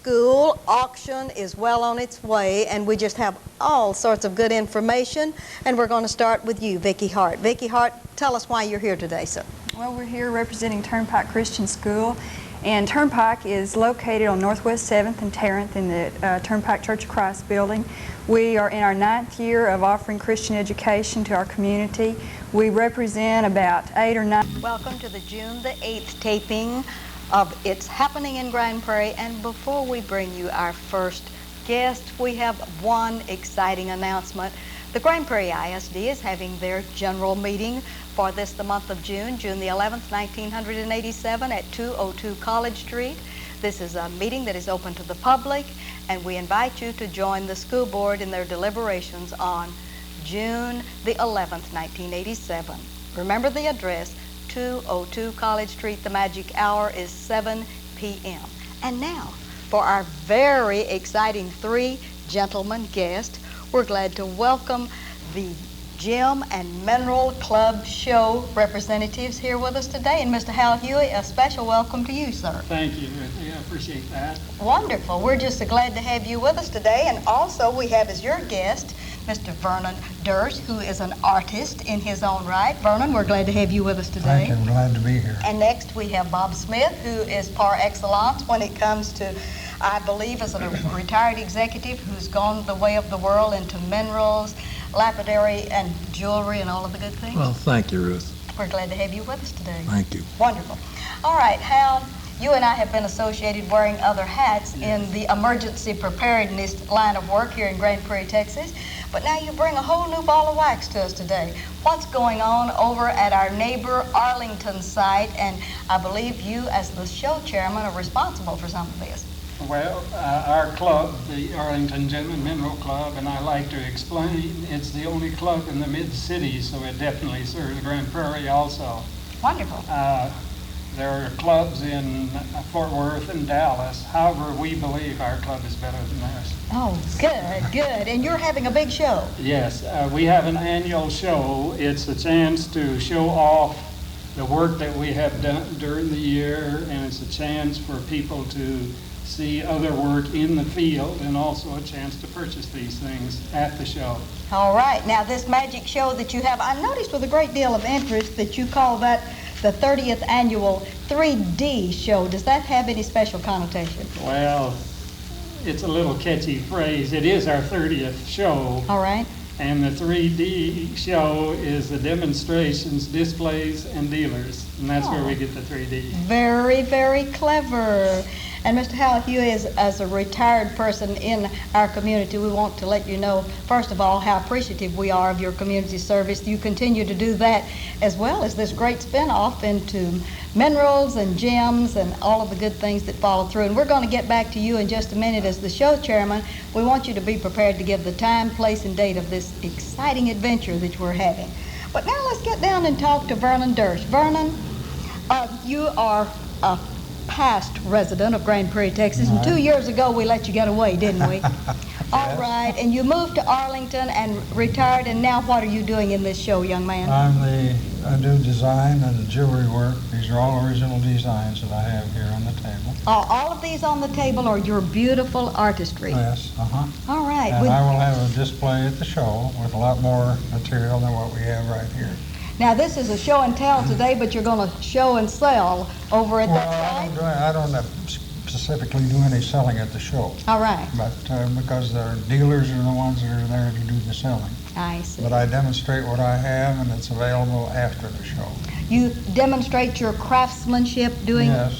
school auction is well on its way, and we just have all sorts of good information. And we're going to start with you, Vicki Hart. Vicki Hart, tell us why you're here today, sir. Well, we're here representing Turnpike Christian School, and Turnpike is located on Northwest 7th and Tarrant in the Turnpike Church of Christ building. We are in our 9th year of offering Christian education to our community. We represent about 8 or 9. Welcome to the June the 8th taping of It's Happening in Grand Prairie. And before we bring you our first guest, we have one exciting announcement. The Grand Prairie ISD is having their general meeting for the month of June, June the 11th, 1987 at 202 College Street. This is a meeting that is open to the public, and we invite you to join the school board in their deliberations on June the 11th, 1987. Remember the address, 202 College Street. The magic hour is 7 p.m. And now, for our very exciting 3 gentlemen guests, we're glad to welcome the Gem and Mineral Club show representatives here with us today. And Mr. Hal Huey, a special welcome to you, sir. Thank you, Ruthie. I appreciate that. Wonderful. We're just so glad to have you with us today. And also we have as your guest Mr. Vernon Durst, who is an artist in his own right. Vernon, we're glad to have you with us today. Thank you. I'm glad to be here. And next we have Bob Smith, who is par excellence when it comes to, I believe, as a retired executive who's gone the way of the world into minerals, lapidary, and jewelry, and all of the good things. Well, thank you, Ruth. We're glad to have you with us today. Thank you. Wonderful. All right, Hal, you and I have been associated wearing other hats in the emergency preparedness line of work here in Grand Prairie, Texas. But now you bring a whole new ball of wax to us today. What's going on over at our neighbor Arlington site? And I believe you, as the show chairman, are responsible for some of this. Well, our club, the Arlington Gem and Mineral Club, and I like to explain, it's the only club in the mid-city, so it definitely serves Grand Prairie also. Wonderful. There are clubs in Fort Worth and Dallas. However, we believe our club is better than theirs. Oh, good, good. And you're having a big show. Yes, we have an annual show. It's a chance to show off the work that we have done during the year, and it's a chance for people to see other work in the field, and also a chance to purchase these things at the show. All right. Now, this magic show that you have, I noticed with a great deal of interest that you call that the 30th annual 3D show. Does that have any special connotation? Well, it's a little catchy phrase. It is our 30th show. All right. And the 3D show is the demonstrations, displays, and dealers. And that's where we get the 3D. Very, very clever. And Mr. Hal Huey, as a retired person in our community, we want to let you know, first of all, how appreciative we are of your community service. You continue to do that, as well as this great spin-off into minerals and gems and all of the good things that follow through. And we're going to get back to you in just a minute as the show chairman. We want you to be prepared to give the time, place, and date of this exciting adventure that we're having. But now let's get down and talk to Vernon Durst. Vernon, you are a past resident of Grand Prairie, Texas, and 2 years ago we let you get away, didn't we? All right, and you moved to Arlington and retired, and now what are you doing in this show, young man? I do design and jewelry work. These are all original designs that I have here on the table. All of these on the table are your beautiful artistry. Yes, All right. And I will have a display at the show with a lot more material than what we have right here. Now, this is a show and tell today, but you're going to show and sell over at that site? I don't specifically do any selling at the show. All right. But because the dealers are the ones that are there to do the selling. I see. But I demonstrate what I have, and it's available after the show. You demonstrate your craftsmanship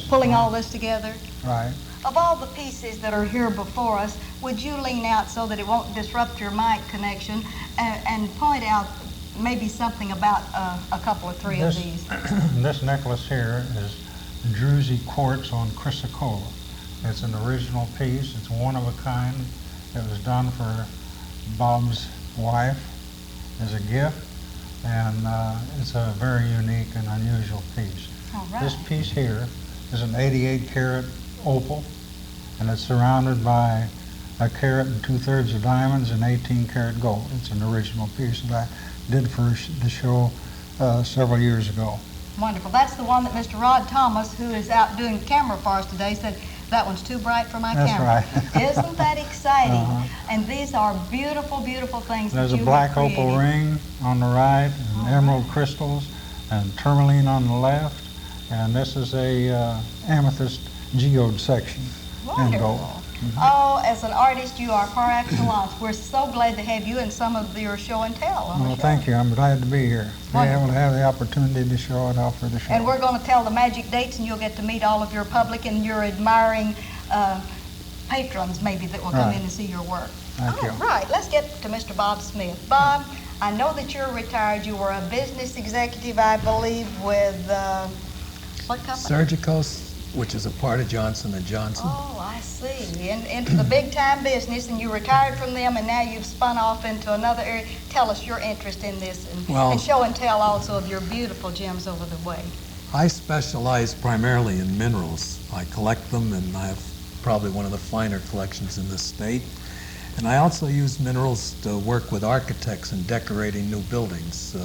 pulling all this together? Right. Of all the pieces that are here before us, would you lean out so that it won't disrupt your mic connection and point out maybe something about a couple or 3 of these? This necklace here is Druzy quartz on chrysocolla. It's an original piece. It's one of a kind. It was done for Bob's wife as a gift, and it's a very unique and unusual piece. All right. This piece here is an 88-carat opal, and it's surrounded by a carat and 2/3 of diamonds and 18-karat gold. It's an original piece that I did for the show several years ago. Wonderful. That's the one that Mr. Rod Thomas, who is out doing camera for us today, said That one's too bright for my That's camera. right. Isn't that exciting? Uh-huh. And these are beautiful, beautiful things There's that a you black have created. opal ring on the right, and emerald crystals, and tourmaline on the left. And this is a amethyst geode section in gold. Wonderful. Oh, as an artist, you are par excellence. We're so glad to have you in some of your show and tell on the Well, show. thank you. I'm glad to be here. Be Wonderful. able to have the opportunity to show it off for the show. And we're going to tell the magic dates, and you'll get to meet all of your public and your admiring patrons, maybe, that will come Right. in and see your work. Thank you. All right, let's get to Mr. Bob Smith. Bob, I know that you're retired. You were a business executive, I believe, with what company? Surgicos, which is a part of Johnson & Johnson. Oh, I see. Into the big-time business, and you retired from them, and now you've spun off into another area. Tell us your interest in this, and show and tell also of your beautiful gems over the way. I specialize primarily in minerals. I collect them, and I have probably one of the finer collections in the state. And I also use minerals to work with architects in decorating new buildings.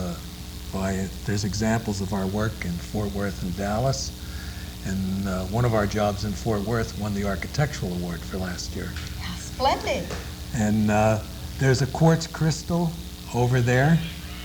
There's examples of our work in Fort Worth and Dallas. And one of our jobs in Fort Worth won the Architectural Award for last year. Splendid. And there's a quartz crystal over there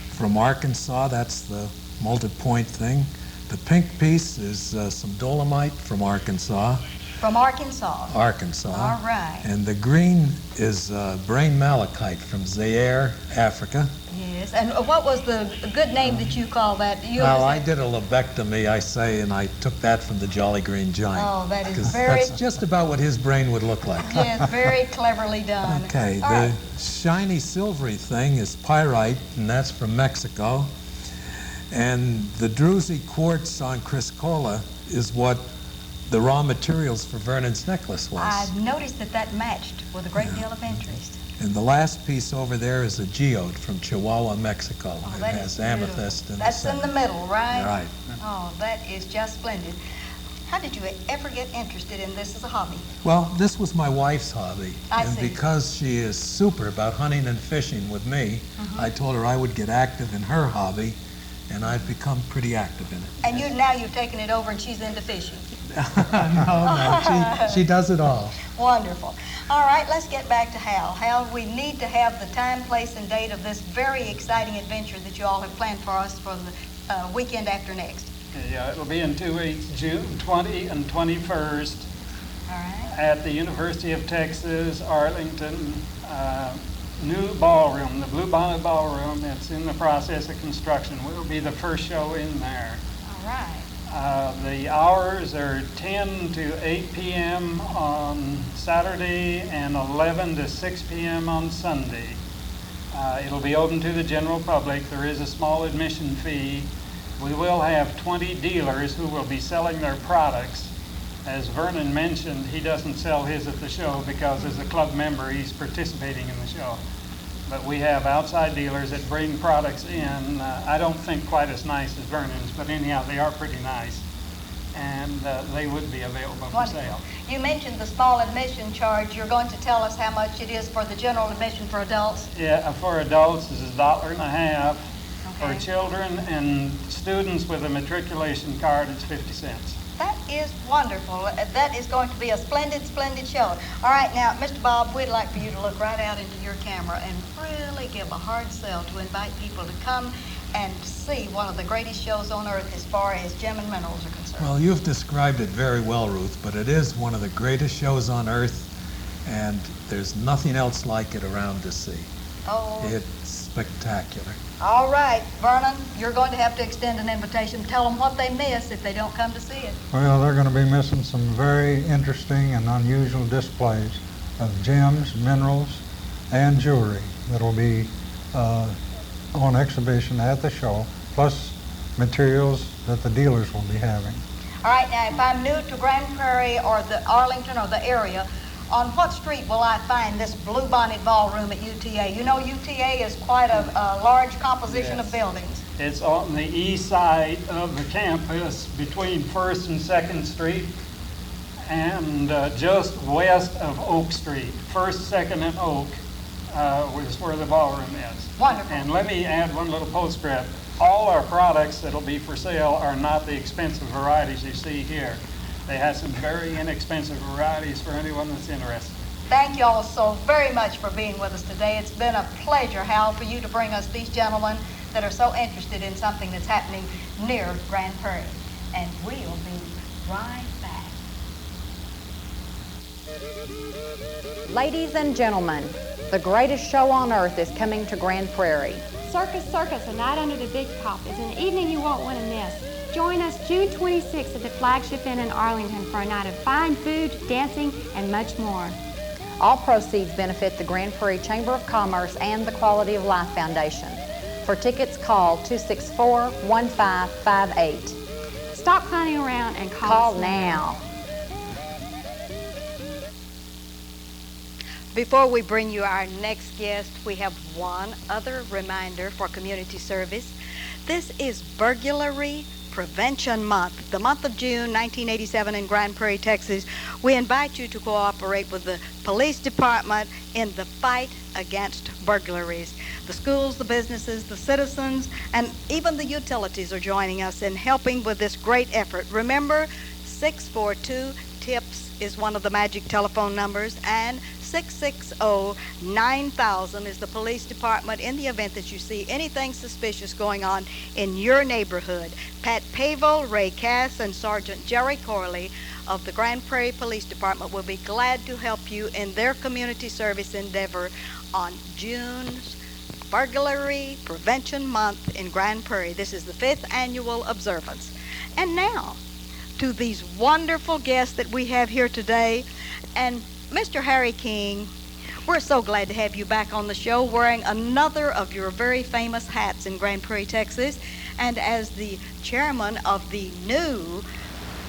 from Arkansas. That's the multi-point thing. The pink piece is some dolomite from Arkansas. From Arkansas. Arkansas. All right. And the green is brain malachite from Zaire, Africa. Yes. And what was the good name that you call that? Well, I did a lobectomy, I say, and I took that from the Jolly Green Giant. Oh, that is 'cause very... That's just about what his brain would look like. Yes, very cleverly done. Okay, All the right. shiny silvery thing is pyrite, and that's from Mexico. And the druzy quartz on Criscola is what the raw materials for Vernon's necklace was. I've noticed that matched with a great deal of interest. And the last piece over there is a geode from Chihuahua, Mexico. Oh, It that has is beautiful. amethyst in That's the in center. the middle, right? Right. Oh, that is just splendid. How did you ever get interested in this as a hobby? Well, this was my wife's hobby. I And see. because she is super about hunting and fishing with me, I told her I would get active in her hobby, and I've become pretty active in it. And now you've taken it over and she's into fishing. No, she does it all. Wonderful. All right, let's get back to Hal. Hal, we need to have the time, place, and date of this very exciting adventure that you all have planned for us for the weekend after next. Yeah, it'll be in 2 weeks, June 20 and 21st, All right. at the University of Texas, Arlington, new ballroom, the Blue Bonnet Ballroom. It's in the process of construction. We'll be the first show in there. All right. The hours are 10 to 8 p.m. on Saturday and 11 to 6 p.m. on Sunday. It'll be open to the general public. There is a small admission fee. We will have 20 dealers who will be selling their products. As Vernon mentioned, he doesn't sell his at the show because as a club member, he's participating in the show. But we have outside dealers that bring products in. I don't think quite as nice as Vernon's, but anyhow, they are pretty nice. And they would be available for Wonderful. sale. You mentioned the small admission charge. You're going to tell us how much it is for the general admission for adults? Yeah, for adults, this is $1.50. For Okay. children and students with a matriculation card, it's 50 cents. That is wonderful. That is going to be a splendid, splendid show. All right, now, Mr. Bob, we'd like for you to look right out into your camera and really give a hard sell to invite people to come and see one of the greatest shows on earth as far as gem and minerals are concerned. Well, you've described it very well, Ruth, but it is one of the greatest shows on earth, and there's nothing else like it around to see. Oh, It's spectacular. all right, Vernon, you're going to have to extend an invitation. Tell them what they miss if they don't come to see it. Well, they're going to be missing some very interesting and unusual displays of gems, minerals, and jewelry that will be on exhibition at the show, plus materials that the dealers will be having. All right, now, if I'm new to Grand Prairie or the Arlington or the area, on what street will I find this Blue Bonnet Ballroom at UTA? You know UTA is quite a large composition of Yes. buildings. It's on the east side of the campus between 1st and 2nd Street and just west of Oak Street. 1st, 2nd, and Oak is where the ballroom is. Wonderful. And let me add one little postscript. All our products that'll be for sale are not the expensive varieties you see here. They have some very inexpensive varieties for anyone that's interested. Thank you all so very much for being with us today. It's been a pleasure, Hal, for you to bring us these gentlemen that are so interested in something that's happening near Grand Prairie. And we'll be right back. Ladies and gentlemen, the greatest show on earth is coming to Grand Prairie. Circus Circus, A Night Under the Big Top is an evening you won't want to miss. Join us June 26th at the Flagship Inn in Arlington for a night of fine food, dancing, and much more. All proceeds benefit the Grand Prairie Chamber of Commerce and the Quality of Life Foundation. For tickets, call 264-1558. Stop clowning around and Call now. Before we bring you our next guest, we have one other reminder for community service. This is Burglary Prevention Month, the month of June 1987 in Grand Prairie, Texas. We invite you to cooperate with the police department in the fight against burglaries. The schools, the businesses, the citizens, and even the utilities are joining us in helping with this great effort. Remember, 642-TIPS is one of the magic telephone numbers, and 660-9000 is the police department in the event that you see anything suspicious going on in your neighborhood. Pat Pavel, Ray Cass, and Sergeant Jerry Corley of the Grand Prairie Police Department will be glad to help you in their community service endeavor on June's Burglary Prevention Month in Grand Prairie. This is the 5th annual observance. And now, to these wonderful guests that we have here today. And Mr. Harry King, we're so glad to have you back on the show wearing another of your very famous hats in Grand Prairie, Texas. And as the chairman of the new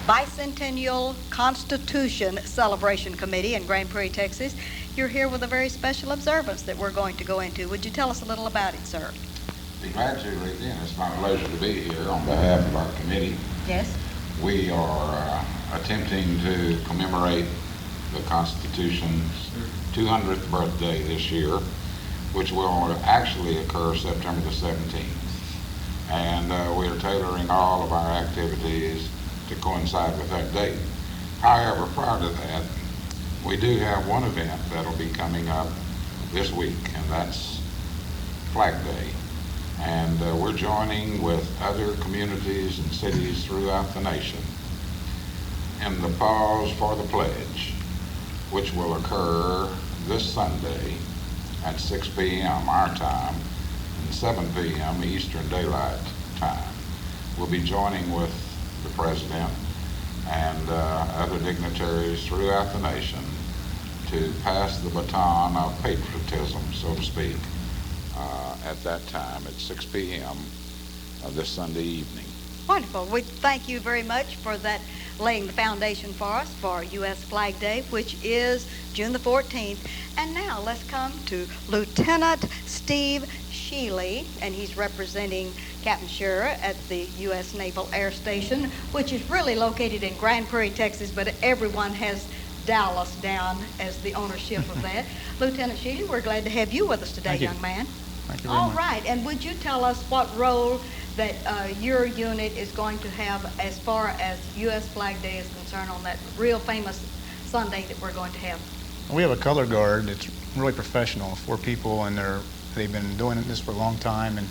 Bicentennial Constitution Celebration Committee in Grand Prairie, Texas, you're here with a very special observance that we're going to go into. Would you tell us a little about it, sir? Be glad to, Ruthie, and it's my pleasure to be here on behalf of our committee. Yes. We are attempting to commemorate the Constitution's 200th birthday this year, which will actually occur September the 17th. And we are tailoring all of our activities to coincide with that date. However, prior to that, we do have one event that'll be coming up this week, and that's Flag Day. And we're joining with other communities and cities throughout the nation in the pause for the pledge, which will occur this Sunday at 6 p.m. our time and 7 p.m. Eastern Daylight Time. We'll be joining with the President and other dignitaries throughout the nation to pass the baton of patriotism, so to speak, at that time at 6 p.m. This Sunday evening. Wonderful. We thank you very much for that, laying the foundation for us for U.S. Flag Day, which is June the 14th. And now let's come to Lieutenant Steve Sheely, and he's representing Captain Shearer at the U.S. Naval Air Station, which is really located in Grand Prairie, Texas, but everyone has Dallas down as the ownership of that. Lieutenant Sheely, we're glad to have you with us today, young man. Thank you very much. All right, and would you tell us what role that your unit is going to have as far as U.S. Flag Day is concerned on that real famous Sunday that we're going to have? We have a color guard that's really professional, 4 people, and they've been doing this for a long time, and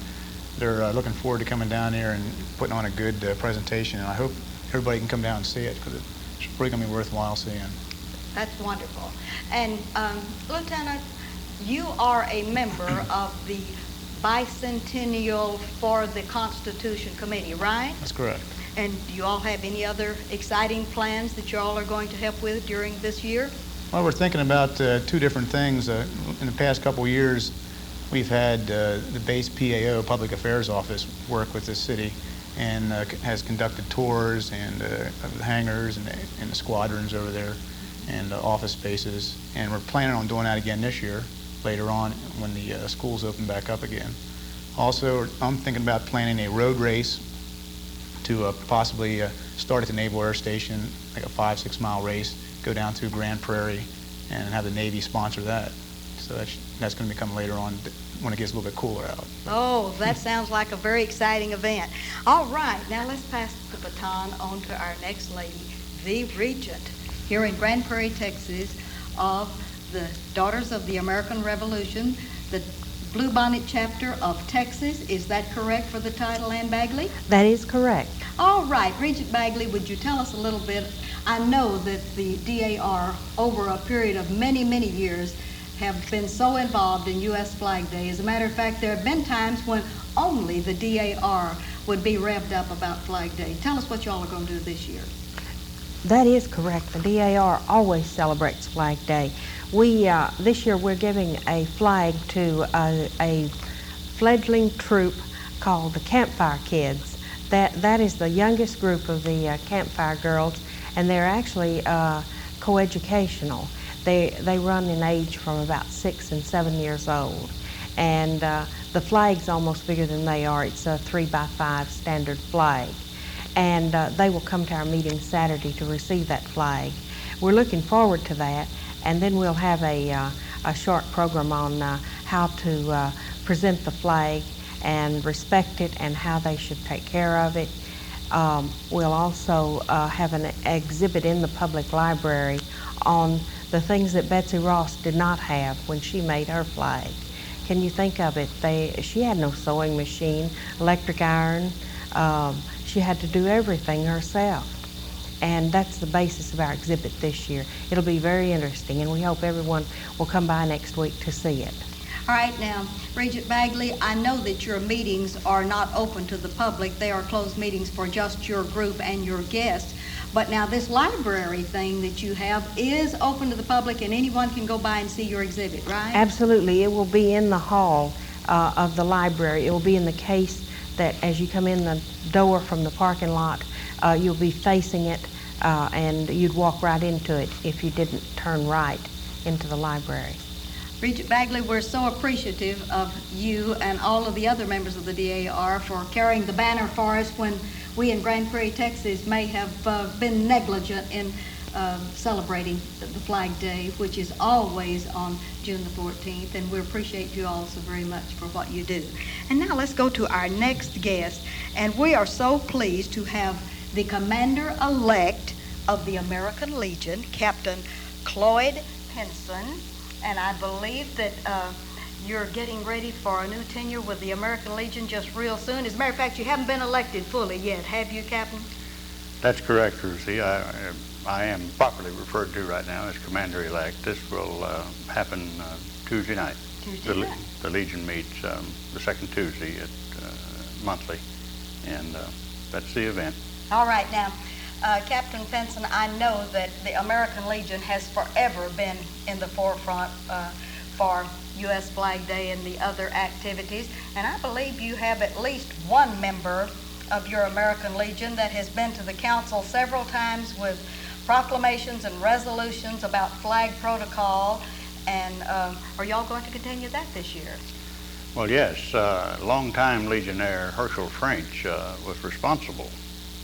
they're looking forward to coming down here and putting on a good presentation. And I hope everybody can come down and see it, because it's really going to be worthwhile seeing. That's wonderful. And Lieutenant, you are a member of the Bicentennial for the Constitution Committee, right? That's correct. And do you all have any other exciting plans that you all are going to help with during this year? Well, we're thinking about 2 different things. In the past couple years, we've had the base PAO, Public Affairs Office, work with the city and has conducted tours and the hangars and the squadrons over there and office spaces. And we're planning on doing that again this year, later on when the schools open back up again. Also, I'm thinking about planning a road race to possibly start at the Naval Air Station, like a 5-6 mile race, go down through Grand Prairie, and have the Navy sponsor that. So that's going to become later on when it gets a little bit cooler out. Oh, that sounds like a very exciting event. All right, now let's pass the baton on to our next lady, the regent here in Grand Prairie, Texas, of the Daughters of the American Revolution, the Bluebonnet chapter of Texas. Is that correct for the title, Ann Bagley? That is correct. All right, Regent Bagley, would you tell us a little bit? I know that the DAR, over a period of many, many years, have been so involved in U.S. Flag Day. As a matter of fact, there have been times when only the DAR would be revved up about Flag Day. Tell us what y'all are going to do this year. That is correct. The DAR always celebrates Flag Day. This year we're giving a flag to a fledgling troop called the Campfire Kids. That is the youngest group of the Campfire Girls, and they're actually coeducational. They run in age from about 6 and 7 years old, and the flag's almost bigger than they are. It's a 3x5 standard flag, and they will come to our meeting Saturday to receive that flag. We're looking forward to that, and then we'll have a short program on how to present the flag and respect it and how they should take care of it. We'll also have an exhibit in the public library on the things that Betsy Ross did not have when she made her flag. Can you think of it? She had no sewing machine, electric iron. She had to do everything herself. And that's the basis of our exhibit this year. It'll be very interesting, and we hope everyone will come by next week to see it. All right, now, Regent Bagley, I know that your meetings are not open to the public. They are closed meetings for just your group and your guests. But now this library thing that you have is open to the public, and anyone can go by and see your exhibit, right? Absolutely. It will be in the hall of the library. It will be in the case that as you come in the door from the parking lot, you'll be facing it, and you'd walk right into it if you didn't turn right into the library. Regent Bagley, we're so appreciative of you and all of the other members of the DAR for carrying the banner for us when we in Grand Prairie, Texas may have been negligent in celebrating the Flag Day, which is always on June the 14th, and we appreciate you all so very much for what you do. And now let's go to our next guest, and we are so pleased to have the Commander-elect of the American Legion, Captain Cloyd Penson, and I believe that you're getting ready for a new tenure with the American Legion just real soon. As a matter of fact, you haven't been elected fully yet, have you, Captain? That's correct, Ruthie. I am properly referred to right now as Commander-elect. This will happen Tuesday night. The Legion meets the second Tuesday monthly, and that's the event. All right, now, Captain Penson, I know that the American Legion has forever been in the forefront for U.S. Flag Day and the other activities, and I believe you have at least one member of your American Legion that has been to the council several times with proclamations and resolutions about flag protocol, and are y'all going to continue that this year? Well, yes. Longtime Legionnaire Herschel French was responsible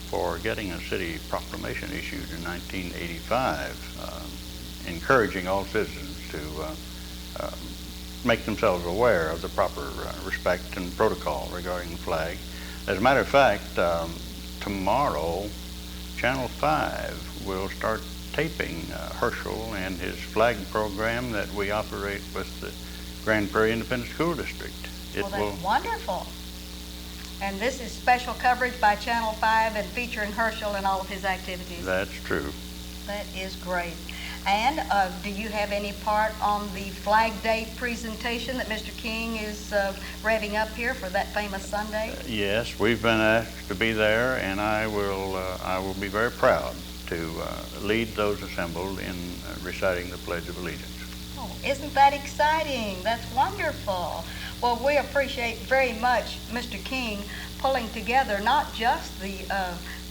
for getting a city proclamation issued in 1985, encouraging all citizens to make themselves aware of the proper respect and protocol regarding the flag. As a matter of fact, tomorrow, Channel 5 will start taping Herschel and his flag program that we operate with the Grand Prairie Independent School District. Well, that's wonderful. And this is special coverage by Channel 5 and featuring Herschel and all of his activities. That's true. That is great. And do you have any part on the Flag Day presentation that Mr. King is revving up here for that famous Sunday? Yes, we've been asked to be there, and I will be very proud to lead those assembled in reciting the Pledge of Allegiance. Oh, isn't that exciting? That's wonderful. Well, we appreciate very much Mr. King pulling together not just the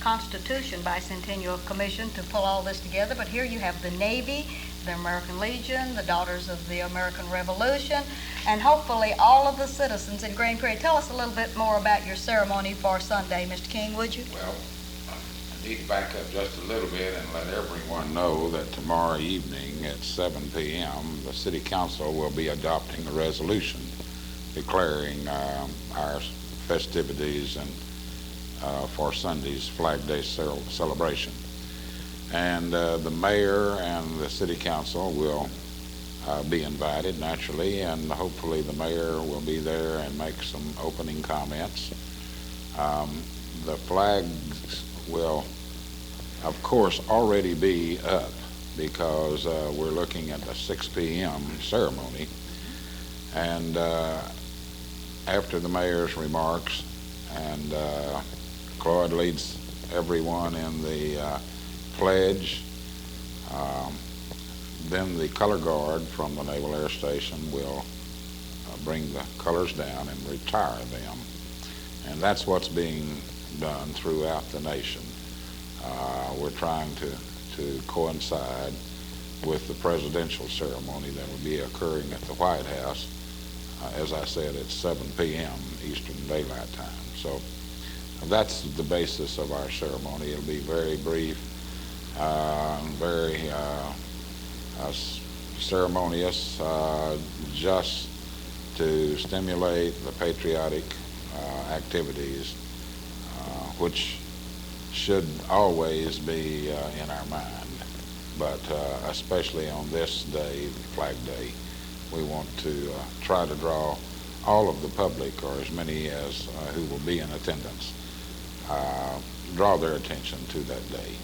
Constitution Bicentennial Commission to pull all this together, but here you have the Navy, the American Legion, the Daughters of the American Revolution, and hopefully all of the citizens in Grand Prairie. Tell us a little bit more about your ceremony for Sunday, Mr. King, would you? Well, I need to back up just a little bit and let everyone know that tomorrow evening at 7 p.m. the City Council will be adopting a resolution declaring our festivities and for Sunday's Flag Day celebration. And the mayor and the city council will be invited, naturally, and hopefully the mayor will be there and make some opening comments. The flags will, of course, already be up because we're looking at a 6 p.m. ceremony. And after the mayor's remarks, and Claude leads everyone in the pledge, then the color guard from the Naval Air Station will bring the colors down and retire them. And that's what's being done throughout the nation. We're trying to coincide with the presidential ceremony that will be occurring at the White House. As I said, it's 7 p.m. Eastern Daylight Time. So that's the basis of our ceremony. It'll be very brief, very ceremonious, just to stimulate the patriotic activities, which should always be in our mind. But especially on this day, Flag Day, we want to try to draw all of the public, or as many as who will be in attendance, draw their attention to that day.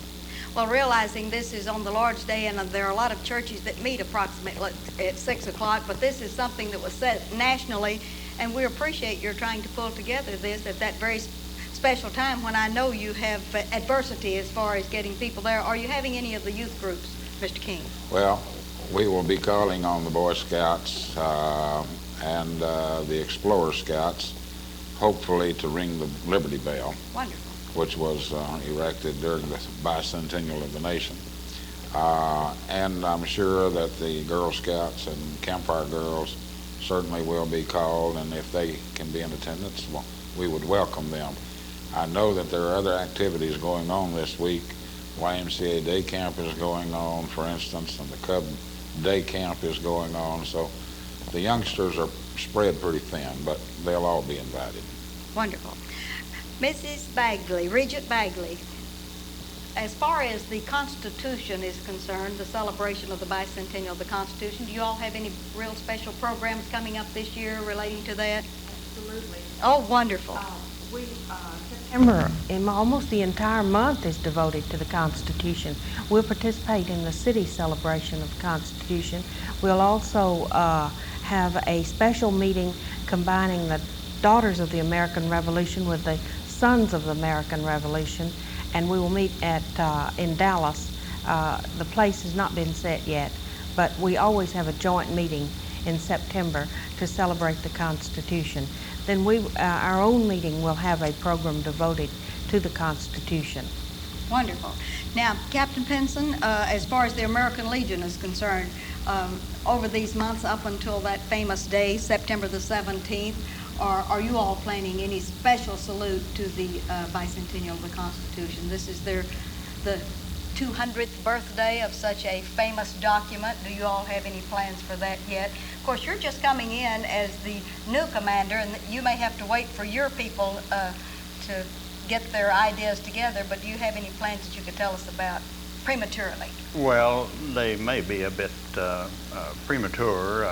Well, realizing this is on the Lord's Day, and there are a lot of churches that meet approximately at 6 o'clock, but this is something that was set nationally, and we appreciate your trying to pull together this at that very special time when I know you have adversity as far as getting people there. Are you having any of the youth groups, Mr. King? Well, we will be calling on the Boy Scouts and the Explorer Scouts, hopefully to ring the Liberty Bell. Wonderful. Which was erected during the bicentennial of the nation. And I'm sure that the Girl Scouts and Campfire Girls certainly will be called, and if they can be in attendance, well, we would welcome them. I know that there are other activities going on this week. YMCA Day Camp is going on, for instance, and the Cub Day Camp is going on. So the youngsters are spread pretty thin, but they'll all be invited. Wonderful. Mrs. Bagley, Regent Bagley, as far as the Constitution is concerned, the celebration of the bicentennial of the Constitution, do you all have any real special programs coming up this year relating to that? Absolutely. Oh, wonderful. September, almost the entire month is devoted to the Constitution. We'll participate in the city celebration of the Constitution. We'll also have a special meeting combining the Daughters of the American Revolution with the Sons of the American Revolution, and we will meet at in Dallas. The place has not been set yet, but we always have a joint meeting in September to celebrate the Constitution. Then our own meeting will have a program devoted to the Constitution. Wonderful. Now, Captain Pinson, as far as the American Legion is concerned, over these months up until that famous day, September the 17th, are you all planning any special salute to the bicentennial of the Constitution? This is the 200th birthday of such a famous document. Do you all have any plans for that yet? Of course, you're just coming in as the new commander, and you may have to wait for your people to get their ideas together, but do you have any plans that you could tell us about prematurely? Well, they may be a bit premature.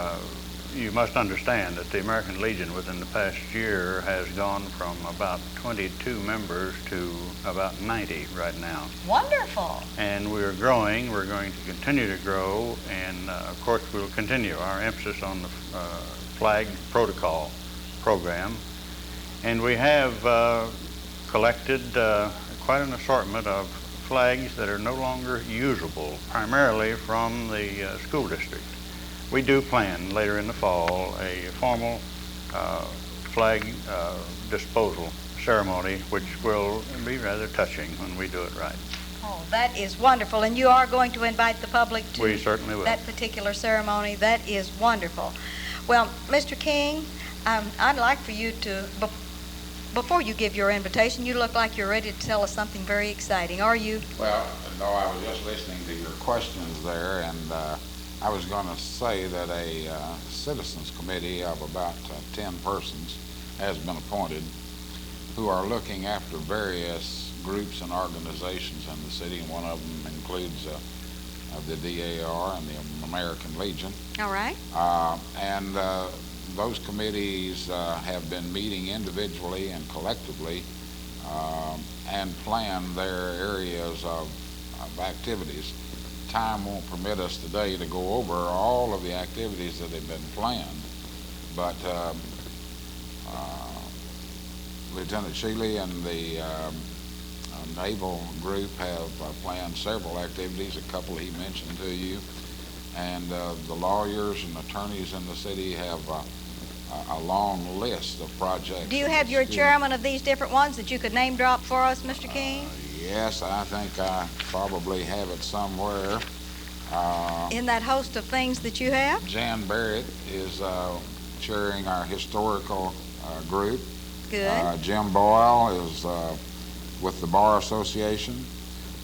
You must understand that the American Legion within the past year has gone from about 22 members to about 90 right now. Wonderful. And we're growing. We're going to continue to grow, and of course we'll continue our emphasis on the flag protocol program. And we have collected quite an assortment of flags that are no longer usable, primarily from the school district. We do plan later in the fall a formal flag disposal ceremony, which will be rather touching when we do it right. Oh, that is wonderful. And you are going to invite the public to We certainly will. that particular ceremony. That is wonderful. Well, Mr. King, I'd like for you to, before you give your invitation, you look like you're ready to tell us something very exciting. Are you? Well, no, I was just listening to your questions there, and I was going to say that a citizens committee of about 10 persons has been appointed who are looking after various groups and organizations in the city, and one of them includes the DAR and the American Legion. All right. And those committees have been meeting individually and collectively and plan their areas of activities. Time won't permit us today to go over all of the activities that have been planned, but Lieutenant Shealy and the Naval Group have planned several activities, a couple he mentioned to you, and the lawyers and attorneys in the city have a long list of projects. Do you have your chairman of these different ones that you could name drop for us, Mr. King? Yes, I think I probably have it somewhere. In that host of things that you have? Jan Barrett is chairing our historical group. Good. Jim Boyle is with the Bar Association.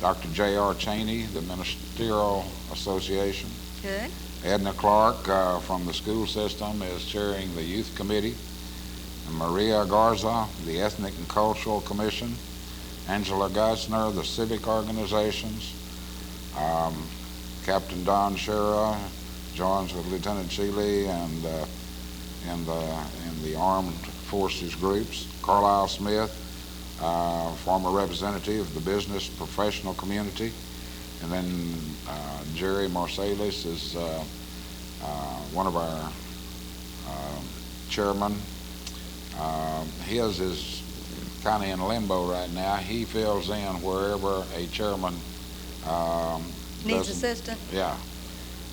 Dr. J.R. Cheney, the Ministerial Association. Good. Edna Clark from the school system is chairing the Youth Committee. And Maria Garza, the Ethnic and Cultural Commission. Angela Geisner, the Civic Organizations. Captain Don Shera joins with Lieutenant Shealy and in the Armed Forces groups. Carlisle Smith, former representative of the business professional community. And then Jerry Marsalis is one of our chairmen. His is kind of in limbo right now. He fills in wherever a chairman needs assistance. Yeah.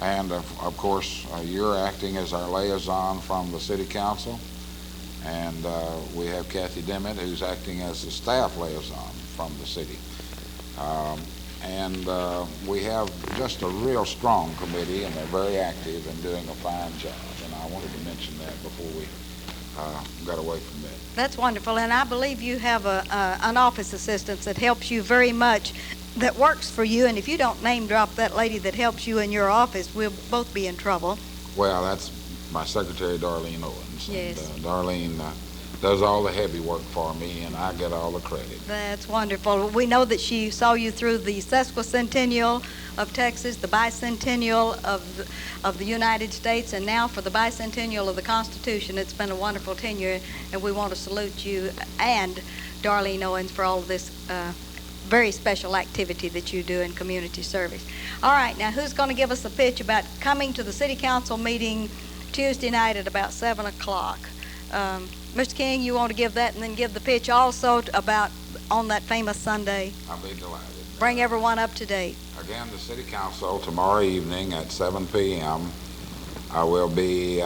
And of course, you're acting as our liaison from the City Council. And we have Kathy Dimmitt, who's acting as the staff liaison from the city. And we have just a real strong committee, and they're very active and doing a fine job. And I wanted to mention that before we got away from that. That's wonderful. And I believe you have an office assistant that helps you very much, that works for you. And if you don't name drop that lady that helps you in your office, we'll both be in trouble. Well, that's my secretary, Darlene Owens. Yes. And Darlene does all the heavy work for me, and I get all the credit. That's wonderful. We know that she saw you through the sesquicentennial of Texas, the bicentennial of the United States, and now for the bicentennial of the Constitution. It's been a wonderful tenure, and we want to salute you and Darlene Owens for all of this very special activity that you do in community service. All right, now who's going to give us a pitch about coming to the City Council meeting Tuesday night at about 7 o'clock? Mr. King, you want to give that and then give the pitch also about on that famous Sunday? I'll be delighted. Bring everyone up to date. Again, the City Council tomorrow evening at 7 p.m. I will be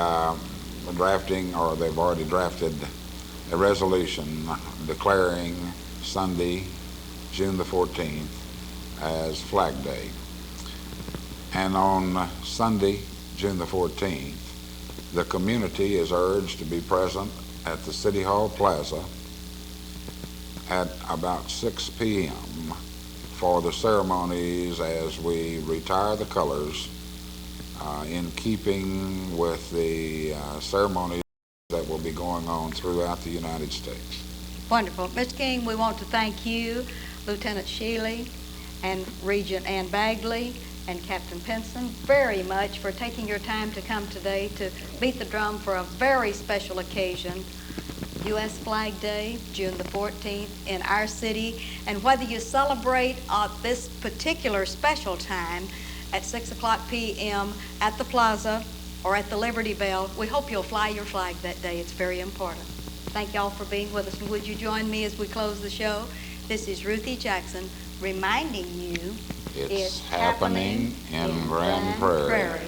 drafting, or they've already drafted, a resolution declaring Sunday, June the 14th, as Flag Day. And on Sunday, June the 14th, the community is urged to be present at the City Hall Plaza at about 6 p.m. for the ceremonies as we retire the colors in keeping with the ceremonies that will be going on throughout the United States. Wonderful. Mr. King, we want to thank you, Lieutenant Shealy, and Regent Ann Bagley, and Captain Pinson very much for taking your time to come today to beat the drum for a very special occasion, U.S. Flag Day, June the 14th in our city. And whether you celebrate this particular special time at 6 o'clock p.m. at the plaza or at the Liberty Bell, we hope you'll fly your flag that day. It's very important. Thank y'all for being with us. And would you join me as we close the show? This is Ruthie Jackson reminding you it's happening in Grand Prairie.